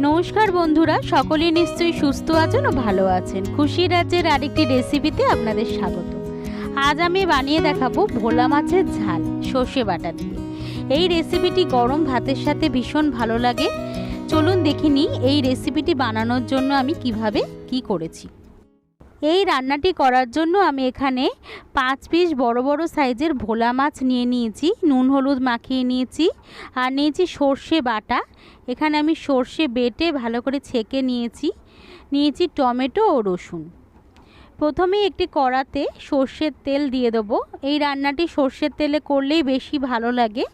নমস্কার বন্ধুরা, সকলে নিশ্চয়ই সুস্থ আছেন ও ভালো আছেন। খুশি রাজ্যের আরেকটি রেসিপিতে আপনাদের স্বাগত। আজ আমি বানিয়ে দেখাবো ভোলা মাছের ঝাল সর্ষে বাটা দিয়ে। এই রেসিপিটি গরম ভাতের সাথে ভীষণ ভালো লাগে। চলুন দেখে নিই এই রেসিপিটি বানানোর জন্য আমি কিভাবে কি করেছি। এই রান্নাটি করার জন্য আমি এখানে 5 পিস বড় বড় সাইজের ভোলা মাছ নিয়ে নিয়েছি, নুন হলুদ মাখিয়ে নিয়েছি। আর নিয়েছি সর্ষে বাটা, এখানে আমি সর্ষে বেটে ভালো করে ছেঁকে নিয়েছি টমেটো ও রসুন। প্রথমে একটি কড়াতে সর্ষের তেল দিয়ে দেবো। এই রান্নাটি সর্ষের তেলে করলেই বেশি ভালো লাগে।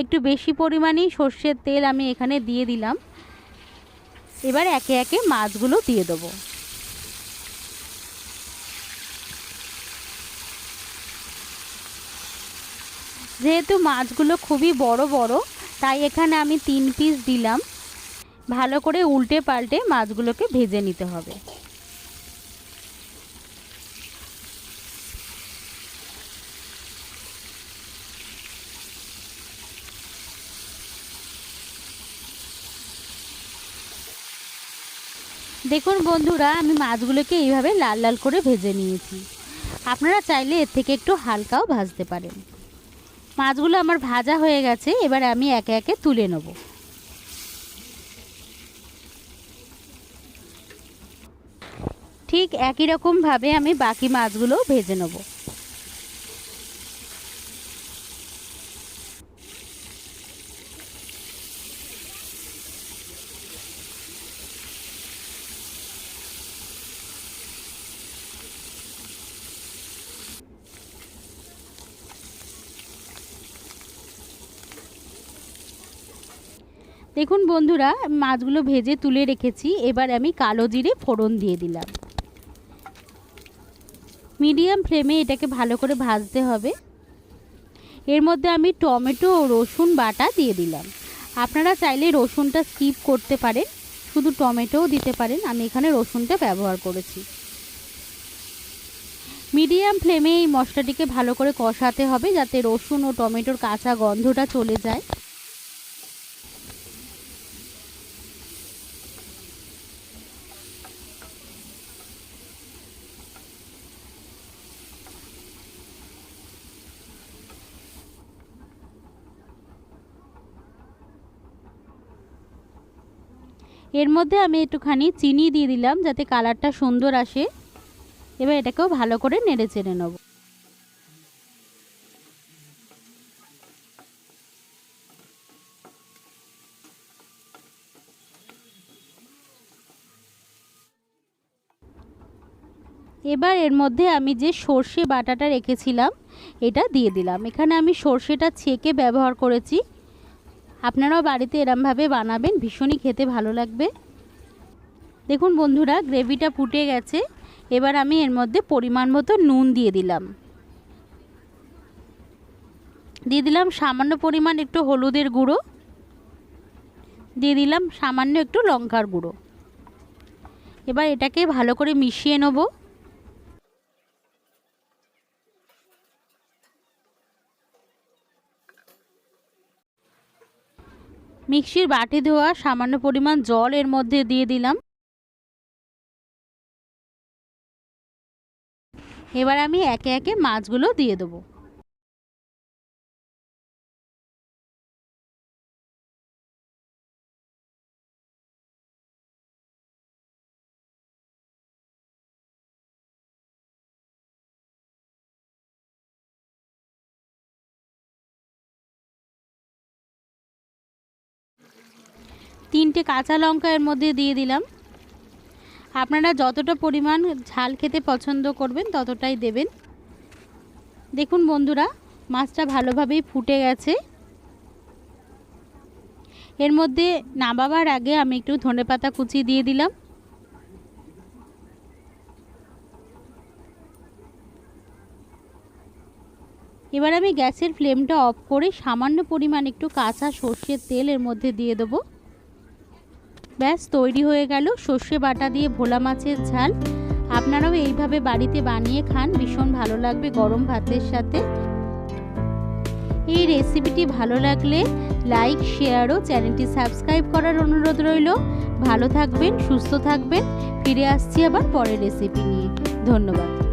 একটু বেশি পরিমাণেই সর্ষের তেল আমি এখানে দিয়ে দিলাম। এবার একে একে মাছগুলো দিয়ে দেবো। যেহেতু মাছগুলো খুবই বড় বড়, তাই এখানে আমি 3 পিস দিলাম। ভালো করে উল্টে পাল্টে মাছগুলোকে ভেজে নিতে হবে। দেখুন বন্ধুরা, আমি মাছগুলোকে এইভাবে লাল লাল করে ভেজে নিয়েছি। আপনারা চাইলে এর থেকে একটু হালকাও ভাজতে পারেন। মাছগুলো আমার ভাজা হয়ে গেছে, এবার আমি একে একে তুলে নেব। ঠিক একই রকমভাবে আমি বাকি মাছগুলো ভেজে নেব। দেখুন বন্ধুরা, মাছগুলো ভেজে তুলে রেখেছি। এবার আমি কালো জিরে ফোড়ন দিয়ে দিলাম। মিডিয়াম ফ্লেমে এটাকে ভালো করে ভাজতে হবে। এর মধ্যে আমি টমেটো ও রসুন বাটা দিয়ে দিলাম। আপনারা চাইলে রসুনটা স্কিপ করতে পারেন, শুধু টমেটোও দিতে পারেন। আমি এখানে রসুনটা ব্যবহার করেছি। মিডিয়াম ফ্লেমে এই মশলাটিকে ভালো করে কষাতে হবে, যাতে রসুন ও টমেটোর কাঁচা গন্ধটা চলে যায়। এর মধ্যে আমি একটুখানি চিনি দিয়ে দিলাম, যাতে কালারটা সুন্দর আসে। এবার এটাকেও ভালো করে নেড়ে চেড়ে নেব। এবার এর মধ্যে আমি যে সর্ষে বাটাটা রেখেছিলাম এটা দিয়ে দিলাম। এখানে আমি সর্ষেটা ছেঁকে ব্যবহার করেছি। আপনারাও বাড়িতে এরমভাবে বানাবেন, ভীষণই খেতে ভালো লাগবে। দেখুন বন্ধুরা, গ্রেভিটা ফুটে গেছে। এবার আমি এর মধ্যে পরিমাণ মতো নুন দিয়ে দিলাম সামান্য পরিমাণ একটু হলুদের গুঁড়ো, দিয়ে দিলাম সামান্য একটু লঙ্কার গুঁড়ো। এবার এটাকে ভালো করে মিশিয়ে নেব। মিক্সির বাটি ধোয়া সামান্য পরিমাণ জল এর মধ্যে দিয়ে দিলাম। এবার আমি একে একে মাছগুলো দিয়ে দেবো। তিনটে কাঁচা লঙ্কা এর মধ্যে দিয়ে দিলাম। আপনারা যতটা পরিমাণ ঝাল খেতে পছন্দ করবেন ততটাই দেবেন। দেখুন বন্ধুরা, মাছটা ভালোভাবেই ফুটে গেছে। এর মধ্যে নামাবার আগে আমি একটু ধনেপাতা কুচি দিয়ে দিলাম। এবার আমি গ্যাসের ফ্লেমটা অফ করে সামান্য পরিমাণ একটু কাঁচা সর্ষের তেল এর মধ্যে দিয়ে দেবো। ব্যাস তৈরি হয়ে গেল সর্ষে বাটা দিয়ে ভোলা মাছের ঝাল। আপনারাও এইভাবে বাড়িতে বানিয়ে খান, ভীষণ ভালো লাগবে গরম ভাতের সাথে। এই রেসিপিটি ভালো লাগলে লাইক, শেয়ার ও চ্যানেলটি সাবস্ক্রাইব করার অনুরোধ রইল। ভালো থাকবেন, সুস্থ থাকবেন। ফিরে আসছি আবার পরের রেসিপি নিয়ে। ধন্যবাদ।